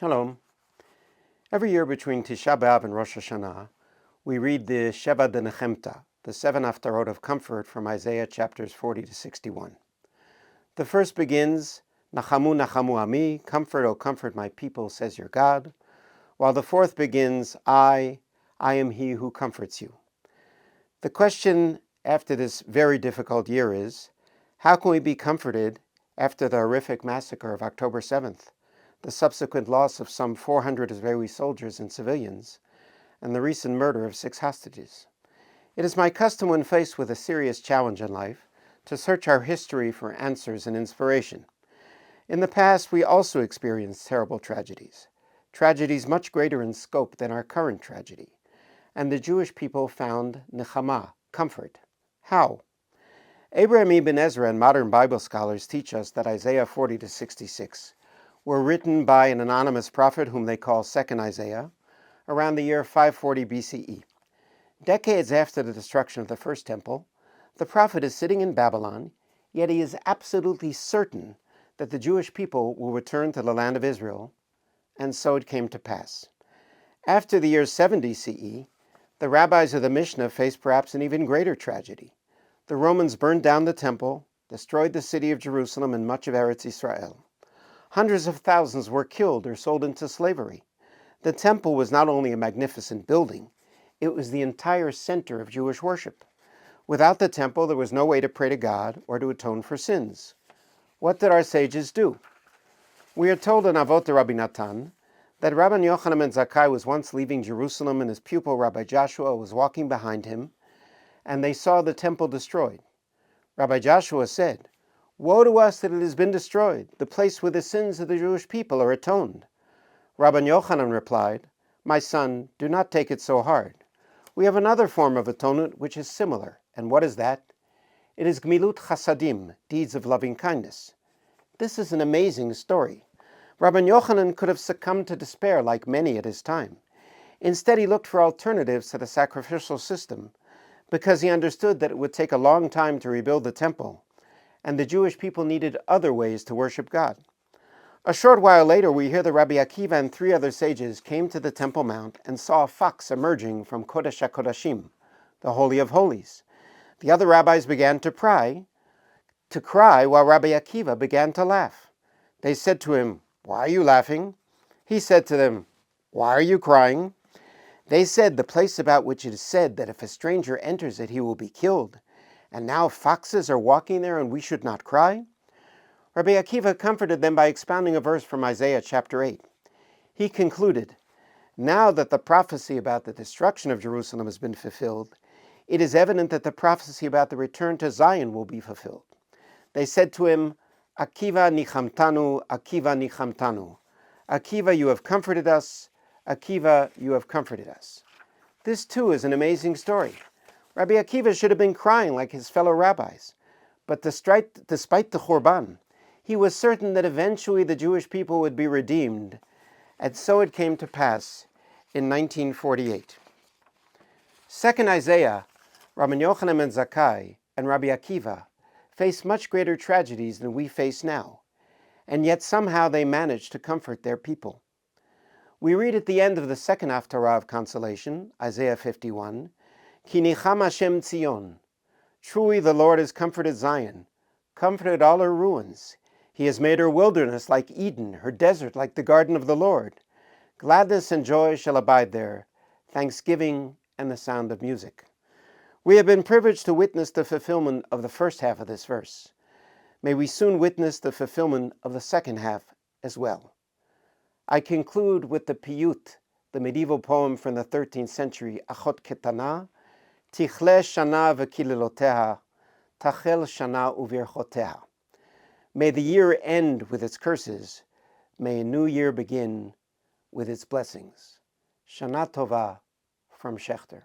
Shalom. Every year between Tisha B'Av and Rosh Hashana, we read the Sheva de Nechemta, the 7 Haftarot of comfort from Isaiah chapters 40 to 61. The first begins, Nachamu, Nachamu Ami, comfort, O comfort my people, says your God, while the fourth begins, I am he who comforts you. The question after this very difficult year is, how can we be comforted after the horrific massacre of October 7th? The subsequent loss of some 400 Israeli soldiers and civilians, and the recent murder of 6 hostages. It is my custom when faced with a serious challenge in life to search our history for answers and inspiration. In the past, we also experienced terrible tragedies much greater in scope than our current tragedy, and the Jewish people found nechama, comfort. How? Abraham ibn Ezra and modern Bible scholars teach us that Isaiah 40 to 66 were written by an anonymous prophet whom they call Second Isaiah, around the year 540 BCE. Decades after the destruction of the first temple, the prophet is sitting in Babylon, yet he is absolutely certain that the Jewish people will return to the land of Israel, and so it came to pass. After the year 70 CE, the rabbis of the Mishnah faced perhaps an even greater tragedy. The Romans burned down the temple, destroyed the city of Jerusalem and much of Eretz Israel. Hundreds of thousands were killed or sold into slavery. The temple was not only a magnificent building, it was the entire center of Jewish worship. Without the temple, there was no way to pray to God or to atone for sins. What did our sages do? We are told in Avot Rabbi Natan that Rabbi Yochanan ben Zakkai was once leaving Jerusalem and his pupil Rabbi Joshua was walking behind him, and they saw the temple destroyed. Rabbi Joshua said, "Woe to us that it has been destroyed, the place where the sins of the Jewish people are atoned." Rabbi Yochanan replied, "My son, do not take it so hard. We have another form of atonement which is similar. And what is that? It is gmilut chasadim, deeds of loving kindness." This is an amazing story. Rabbi Yochanan could have succumbed to despair like many at his time. Instead, he looked for alternatives to the sacrificial system because he understood that it would take a long time to rebuild the temple, and the Jewish people needed other ways to worship God. A short while later, we hear that Rabbi Akiva and 3 other sages came to the Temple Mount and saw a fox emerging from Kodesh HaKodashim, the Holy of Holies. The other rabbis began to cry while Rabbi Akiva began to laugh. They said to him, "Why are you laughing?" He said to them, "Why are you crying?" They said, "The place about which it is said that if a stranger enters it, he will be killed. And now foxes are walking there and we should not cry?" Rabbi Akiva comforted them by expounding a verse from Isaiah chapter 8. He concluded, "Now that the prophecy about the destruction of Jerusalem has been fulfilled, it is evident that the prophecy about the return to Zion will be fulfilled." They said to him, "Akiva nichamtanu, Akiva nichamtanu." Akiva, you have comforted us. Akiva, you have comforted us. This too is an amazing story. Rabbi Akiva should have been crying like his fellow rabbis. But despite the Churban, he was certain that eventually the Jewish people would be redeemed, and so it came to pass in 1948. Second Isaiah, Rabbi Yochanan ben Zakkai, and Rabbi Akiva faced much greater tragedies than we face now, and yet somehow they managed to comfort their people. We read at the end of the second Haftarah of consolation, Isaiah 51, Ki nicham Hashem Tzion. Truly the Lord has comforted Zion, comforted all her ruins. He has made her wilderness like Eden, her desert like the garden of the Lord. Gladness and joy shall abide there, thanksgiving and the sound of music. We have been privileged to witness the fulfillment of the first half of this verse. May we soon witness the fulfillment of the second half as well. I conclude with the piyut, the medieval poem from the 13th century, Achot Ketana, Tichle shana v'kililoteha, tachel shana uvirchoteha. May the year end with its curses. May a new year begin with its blessings. Shana Tova from Schechter.